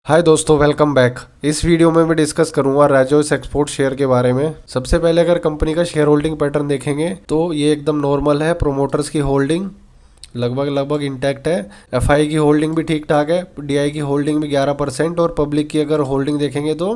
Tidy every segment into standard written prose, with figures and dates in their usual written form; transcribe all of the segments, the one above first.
हाय दोस्तों, welcome back. इस video में मैं डिस्कस करूंगा राजोस एक्सपोर्ट शेयर के बारे में। सबसे पहले अगर कंपनी का शेयर होल्डिंग पैटर्न देखेंगे तो ये एकदम नॉर्मल है। प्रोमोटर्स की होल्डिंग लगभग इंटैक्ट है। एफआई की होल्डिंग भी ठीक ठाक है। डीआई की होल्डिंग भी 11% और पब्लिक की अगर होल्डिंग देखेंगे तो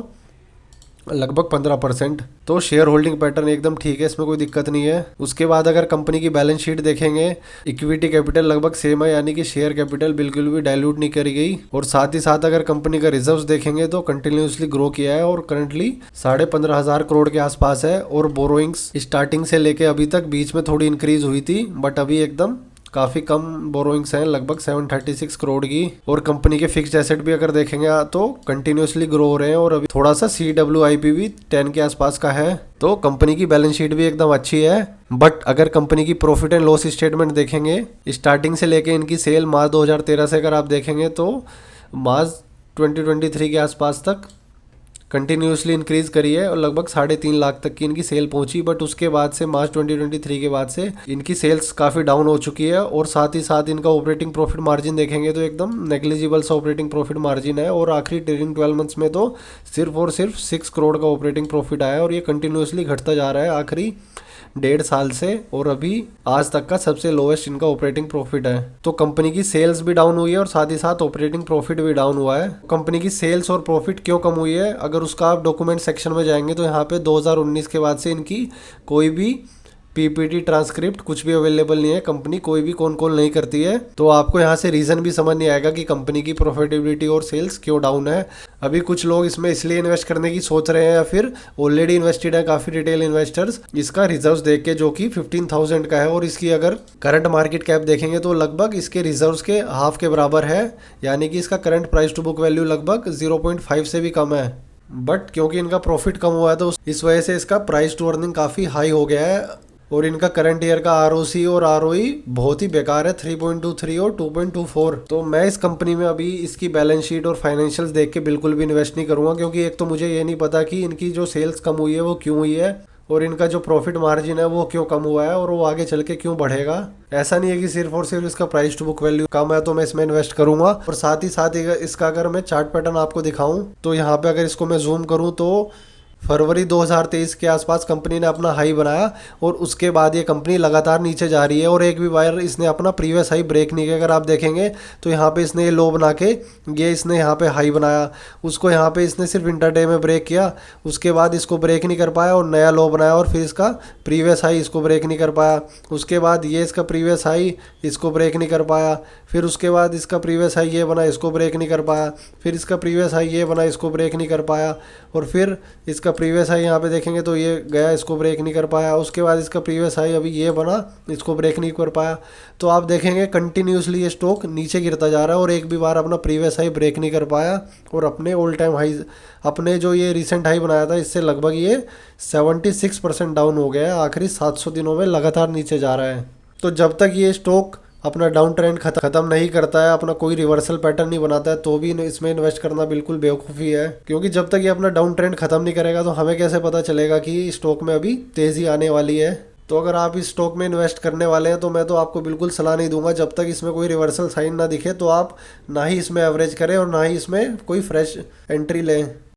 लगभग 15%। तो शेयर होल्डिंग पैटर्न एकदम ठीक है, इसमें कोई दिक्कत नहीं है। उसके बाद अगर कंपनी की बैलेंस शीट देखेंगे, इक्विटी कैपिटल लगभग सेम है, यानी कि शेयर कैपिटल बिल्कुल भी डाइल्यूट नहीं करी गई। और साथ ही साथ अगर कंपनी का रिजर्व्स देखेंगे तो कंटिन्यूसली ग्रो किया है और करंटली 15,500 करोड़ के आसपास है। और बोरोइंग्स स्टार्टिंग से लेके अभी तक बीच में थोड़ी इंक्रीज हुई थी, बट अभी एकदम काफ़ी कम बोरोइंग्स हैं, लगभग 736 करोड़ की। और कंपनी के फिक्स्ड एसेट भी अगर देखेंगे तो कंटिन्यूसली ग्रो हो रहे हैं और अभी थोड़ा सा CWIP भी 10 के आसपास का है। तो कंपनी की बैलेंस शीट भी एकदम अच्छी है। बट अगर कंपनी की प्रॉफिट एंड लॉस स्टेटमेंट देखेंगे, स्टार्टिंग से लेके इनकी सेल मार्च 2013 से अगर आप देखेंगे तो मार्च 2023 के आसपास तक कंटिन्यूसली इंक्रीज करी है और लगभग 3.5 लाख तक की इनकी सेल पहुंची। बट उसके बाद से मार्च 2023 के बाद से इनकी सेल्स काफ़ी डाउन हो चुकी है। और साथ ही साथ इनका ऑपरेटिंग प्रॉफिट मार्जिन देखेंगे तो एकदम नेग्लिजिबल सा ऑपरेटिंग प्रॉफिट मार्जिन है। और आखिरी ट्रेलिंग 12 मंथ्स में तो सिर्फ और सिर्फ 6 करोड़ का ऑपरेटिंग प्रॉफिट आया और ये कंटिन्यूसली घटता जा रहा है आखिरी 1.5 साल से। और अभी आज तक का सबसे लोवेस्ट इनका ऑपरेटिंग प्रॉफिट है। तो कंपनी की सेल्स भी डाउन हुई है और साथ ही साथ ऑपरेटिंग प्रॉफिट भी डाउन हुआ है। कंपनी की सेल्स और प्रॉफिट क्यों कम हुई है, अगर उसका आप डॉक्यूमेंट सेक्शन में जाएंगे तो यहाँ पे 2019 के बाद से इनकी कोई भी पीपीटी ट्रांसक्रिप्ट कुछ भी अवेलेबल नहीं है। कंपनी कोई भी कौन कॉल नहीं करती है, तो आपको यहाँ से रीज़न भी समझ नहीं आएगा कि कंपनी की प्रॉफिटेबिलिटी और सेल्स क्यों डाउन है। अभी कुछ लोग इसमें इसलिए इन्वेस्ट करने की सोच रहे हैं या फिर ऑलरेडी इन्वेस्टेड है काफ़ी रिटेल इन्वेस्टर्स इसका रिजर्व्स देख के, जो कि 15,000 का है। और इसकी अगर करंट मार्केट कैप देखेंगे तो लगभग इसके रिजर्व्स के हाफ के बराबर है, यानी कि इसका current price to book value लगभग 0.5 से भी कम है। बट क्योंकि इनका प्रॉफिट कम हुआ है तो इस वजह से इसका प्राइस टू अर्निंग काफ़ी हाई हो गया है। और इनका करंट ईयर का ROC और ROE बहुत ही बेकार है, 3.23 और 2.24। तो मैं इस कंपनी में अभी इसकी बैलेंस शीट और फाइनेंशियल्स देख के बिल्कुल भी इन्वेस्ट नहीं करूंगा, क्योंकि एक तो मुझे ये नहीं पता कि इनकी जो सेल्स कम हुई है वो क्यों हुई है और इनका जो प्रॉफिट मार्जिन है वो क्यों कम हुआ है और वो आगे चल के क्यों बढ़ेगा। ऐसा नहीं है कि सिर्फ और सिर्फ इसका प्राइस टू बुक वैल्यू कम है तो मैं इसमें इन्वेस्ट करूंगा। और साथ ही साथ इसका अगर मैं चार्ट पैटर्न आपको दिखाऊं तो यहाँ पे अगर इसको मैं जूम करूँ तो फरवरी 2023 के आसपास कंपनी ने अपना हाई बनाया और उसके बाद ये कंपनी लगातार नीचे जा रही है और एक भी बार इसने अपना प्रीवियस हाई ब्रेक नहीं किया। अगर आप देखेंगे तो यहाँ पे इसने ये लो बना के ये इसने यहाँ पे हाई बनाया, उसको यहाँ पे इसने सिर्फ इंटरडे में ब्रेक किया, उसके बाद इसको ब्रेक नहीं कर पाया और नया लो बनाया और फिर इसका प्रीवियस हाई इसको ब्रेक नहीं कर पाया। उसके बाद ये इसका प्रीवियस हाई इसको ब्रेक नहीं कर पाया, फिर उसके बाद इसका प्रीवियस हाई ये बना, इसको ब्रेक नहीं कर पाया, फिर इसका प्रीवियस हाई ये बना, इसको ब्रेक नहीं कर पाया, और फिर इसका प्रीवियस हाई यहाँ पे देखेंगे तो ये गया, इसको ब्रेक नहीं कर पाया। उसके बाद इसका प्रीवियस हाई अभी ये बना, इसको ब्रेक नहीं कर पाया। तो आप देखेंगे कंटिन्यूसली ये स्टॉक नीचे गिरता जा रहा है और एक भी बार अपना प्रीवियस हाई ब्रेक नहीं कर पाया और अपने ऑल टाइम हाई, अपने जो ये रिसेंट हाई बनाया था इससे लगभग ये 76% डाउन हो गया है। आखिरी 700 दिनों में लगातार नीचे जा रहा है। तो जब तक ये स्टॉक अपना डाउन ट्रेंड खत्म नहीं करता है, अपना कोई रिवर्सल पैटर्न नहीं बनाता है, तो भी इसमें इन्वेस्ट करना बिल्कुल बेवकूफ़ी है। क्योंकि जब तक ये अपना डाउन ट्रेंड खत्म नहीं करेगा तो हमें कैसे पता चलेगा कि स्टॉक में अभी तेज़ी आने वाली है। तो अगर आप इस स्टॉक में इन्वेस्ट करने वाले हैं तो मैं तो आपको बिल्कुल सलाह नहीं दूंगा, जब तक इसमें कोई रिवर्सल साइन ना दिखे तो आप ना ही इसमें एवरेज करें और ना ही इसमें कोई फ्रेश एंट्री लें।